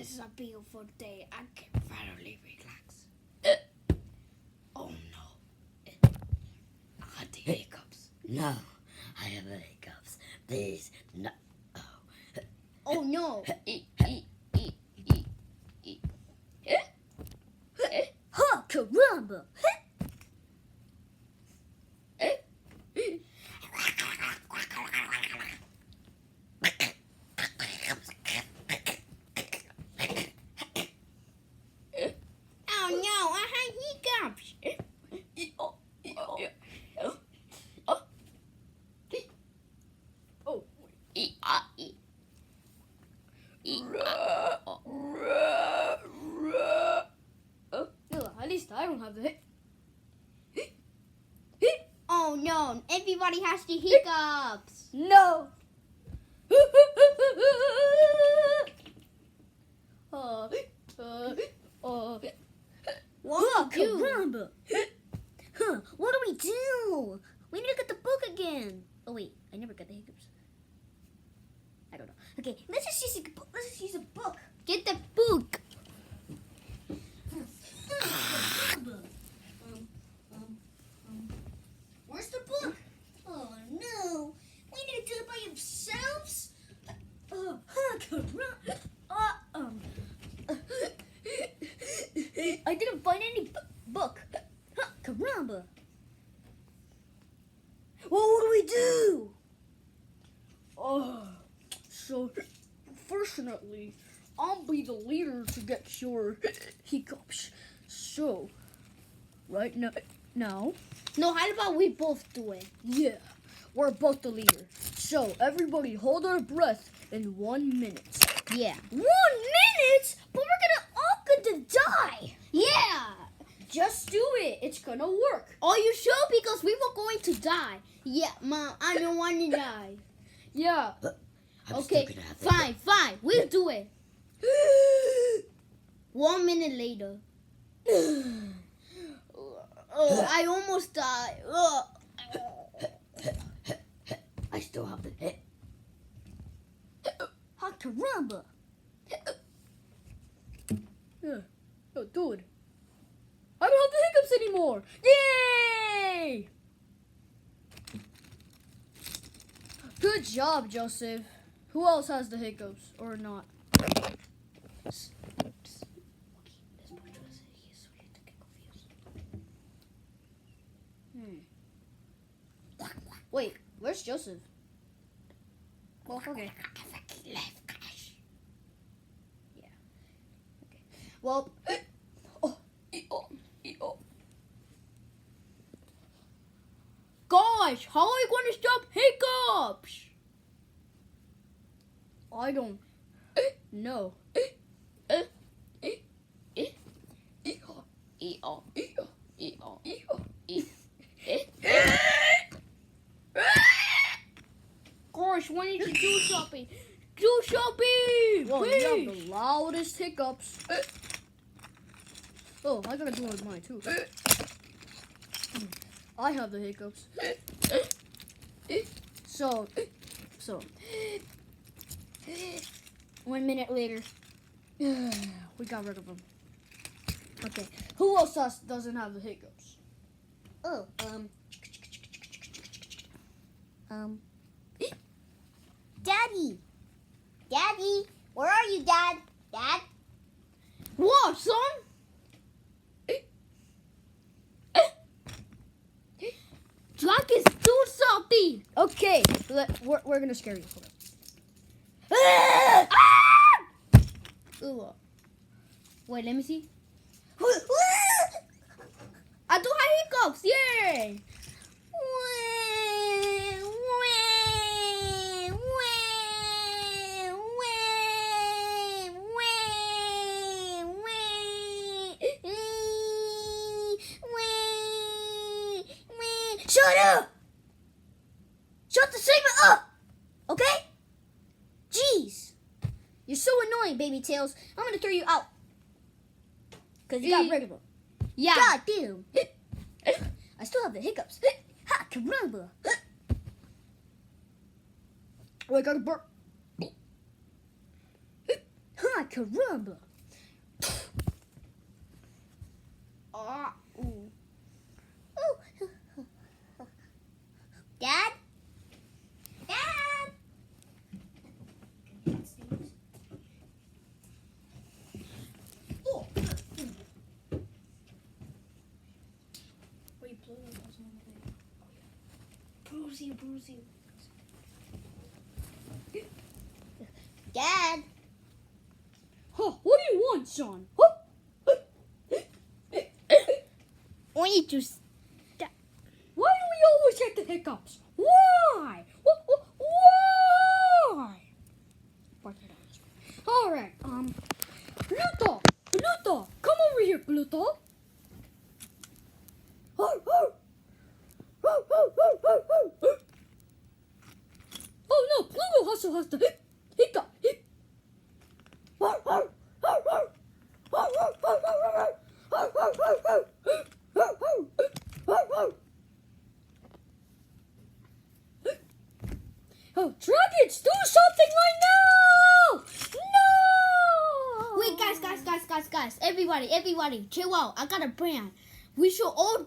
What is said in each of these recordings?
This is a beautiful day. I can finally relax. Oh no. I got the hiccups. No, I have the hiccups. Please, no. Oh no. Huh, caramba! Oh no, I had hiccups. At least I don't have the hiccups. Oh no, everybody has the hiccups. No. What do we do? Caramba! Huh, what do we do? We need to get the book again. Oh wait, I never got the hiccups. I don't know. Okay, let's just use a book. Get the book. Where's the book? Oh no, we need to do it by yourselves. I didn't find any book. Caramba. Well, what do we do? So, fortunately, I'll be the leader to get your hiccups. So, right now, No, how about we both do it? yeah, we're both the leader. So, everybody hold our breath in 1 minute. Yeah. 1 minute? But we're all gonna die. Yeah. Just do it. It's gonna work. Are you sure? Because we were going to die. Yeah, Mom, I don't want to die. Yeah. I'm Okay, still gonna have the fine. We'll do it. 1 minute later. Oh, I almost died. I still have the hit. Caramba! Yeah. Oh, dude. I don't have the hiccups anymore. Yay! Good job, Joseph. Who else has the hiccups or not? Wait, where's Joseph? Well, okay. Yeah. Okay. Well, guys, how are we going to stop hiccups? I don't know. Gosh, when did you do something? Do something! Well, you have the loudest hiccups. Oh, I gotta do it with mine too. I have the hiccups. So, 1 minute later, we got rid of them. Okay, who else doesn't have the hiccups? Oh, Daddy, where are you, Dad? Dad? What, son? Jack is do something. Okay, we're gonna scare you. Ugh. Wait, let me see. I do have hiccups. Yay! Shut up! Shut the segment up! Okay? Jeez. You're so annoying, Baby Tails. I'm gonna throw you out. Because you got rid of them. Yeah. God damn. I still have the hiccups. Ha, caramba. Oh, I got a burp. Huh, Ah, caramba. Ooh. Dad? Dad? Oh, Wait, Pluto was on the Brucey, Brucey. Dad? Huh, what do you want, son? Huh? Why don't you stop? Why do we always get the hiccups? Why? Why? All right. Pluto, Pluto, come over here, Pluto. Oh no, Pluto also has the hiccup. Oh, dragons, do something right now! No! Wait, guys. Everybody, chill out. I got a plan. We all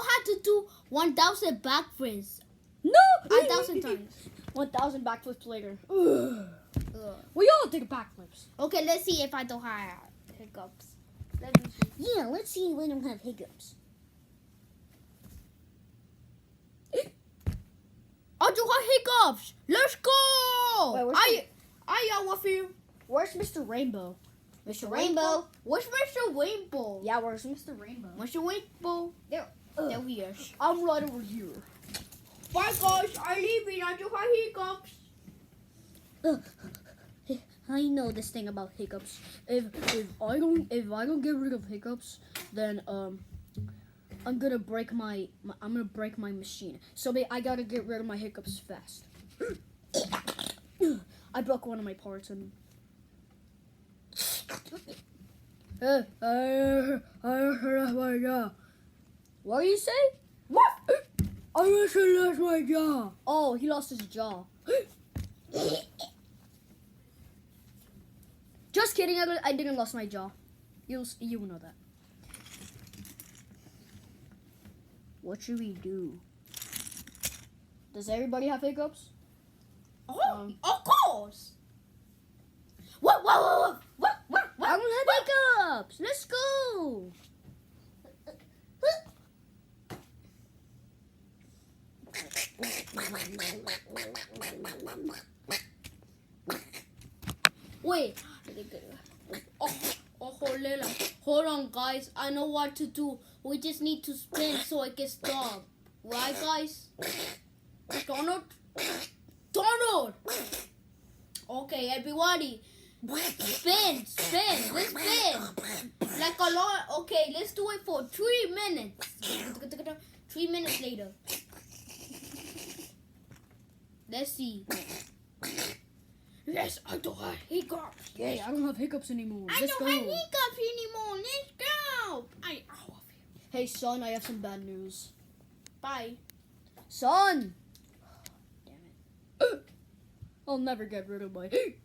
had to do 1,000 backflips. No! 1,000 times. 1,000 backflips later. Ugh. We all did backflips. Okay, let's see if I don't have hiccups. Let me see. Yeah, let's see if we don't have hiccups. I do have hiccups. Let's go. Wait, where's I am with you. Where's Mr. Rainbow? Mr. Rainbow. Where's Mr. Rainbow? Yeah, where's Mr. Rainbow? Mr. Rainbow. There. There he is. I'm right over here. Bye guys, I leave it. I do have hiccups. I know this thing about hiccups. If I don't get rid of hiccups, then I'm gonna break my machine. So I gotta get rid of my hiccups fast. I broke one of my parts and. What do you say? What? I wish I lost my jaw. Oh, he lost his jaw. Just kidding. I didn't lose my jaw. You will know that. What should we do? Does everybody have hiccups? Oh, of course. What? I don't have hiccups. Let's go. Wait. Hold on, guys. I know what to do. We just need to spin so it can stop. Right, guys? Donald? Okay, everybody. Spin. Let's spin. Like a lot. Okay, let's do it for 3 minutes. 3 minutes later. Let's see. Yes, I don't have hiccups. Yay, I don't have hiccups anymore. I Let's don't go. have hiccups anymore. Let's go. Hey, son, I have some bad news. Bye. Son! Damn it. I'll never get rid of my hiccups.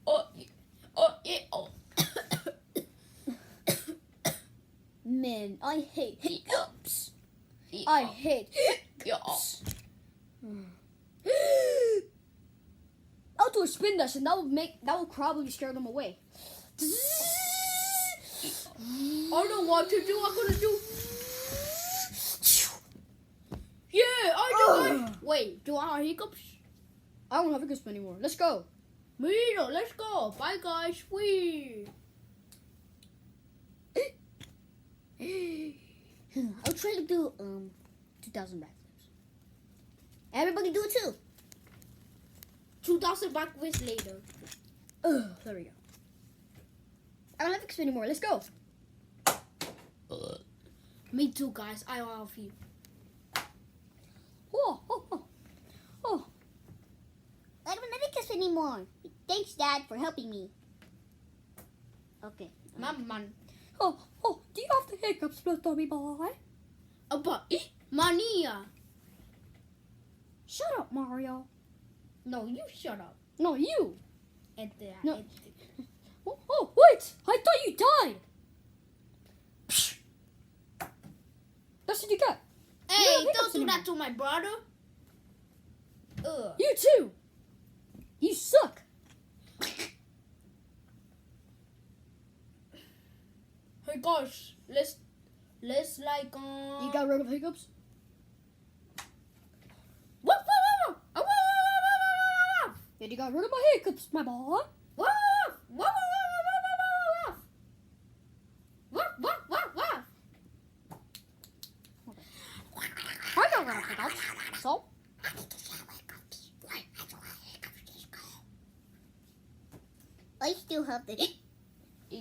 Oh, yeah, oh. Man, I hate hiccups. I hate hiccups. I'll do a spin dash and that will probably scare them away. I know what to do. I'm gonna do. Yeah, I do it. Wait, do I have hiccups? I don't have hiccups anymore. Let's go. Me neither. Let's go. Bye, guys. Wee. I'll try to do 2,000 backflips. Everybody do it too. 2,000 backwards later. There we go. I don't have hiccups anymore. Let's go. Me too, guys. I love you. Oh. I don't have hiccups anymore. Thanks, Dad, for helping me. Okay. Man. Oh, do you have the hiccups, Tommy boy? But Mania. Shut up, Mario. No, you shut up. No, you. No. Oh, wait! I thought you died. Psh. That's what you got. Hey, No, don't do that to my brother. Ugh. You too. You suck. Hey guys, let's like You got rid of hiccups? Woof, woof, woof, woof. Woof, woof, woof, Yeah, you got rid of my hiccups, my boy. woof, woof, woof, woof, woof, woof, woof, woof. I got rid of hiccups. So? I still have the.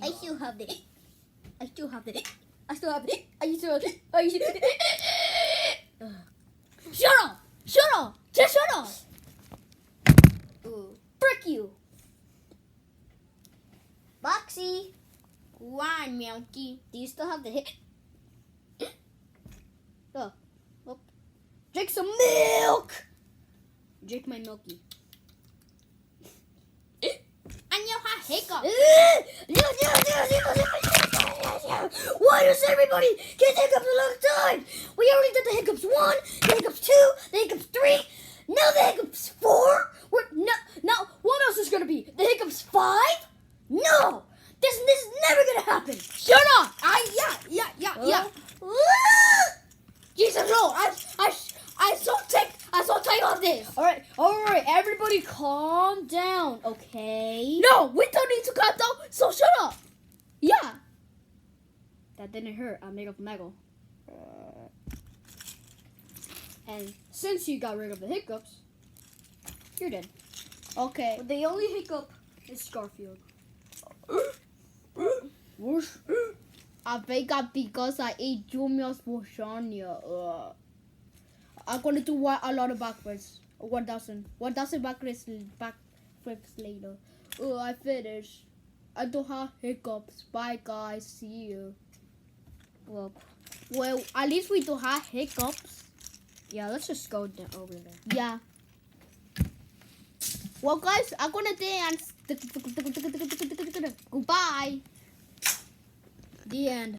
I still have the. I still have the. I still have the. I still have the. I still have the. Shut up! Shut up! Just shut up! Ooh. Frick you! Boxy, Why, Milky? do you still have the hit? Oh. Oh. Drink some milk! Drink my milky. And you have hiccups. Why does everybody get hiccups a long time? We already did the hiccups 1, the hiccups 2, the hiccups 3, now the hiccups 4. Now, what else is gonna be? The hiccups 5? No! This is never gonna happen! Shut up! Yeah. Jesus Lord, I so take off this. Alright, everybody calm down, okay? No, we don't need to cut though. So shut up. Yeah. That didn't hurt. I'm made of metal. And since you got rid of the hiccups, you're dead. Okay. But the only hiccup is Garfield. Whoosh. I think because I ate Jumia's lasagna. I'm gonna do a lot of backwards. 1,000 backflips later. I finished. I don't have hiccups. Bye guys. See you. Well, at least we don't have hiccups. Yeah, let's just go over there. Yeah. Well, guys, I'm gonna dance. Goodbye. The end.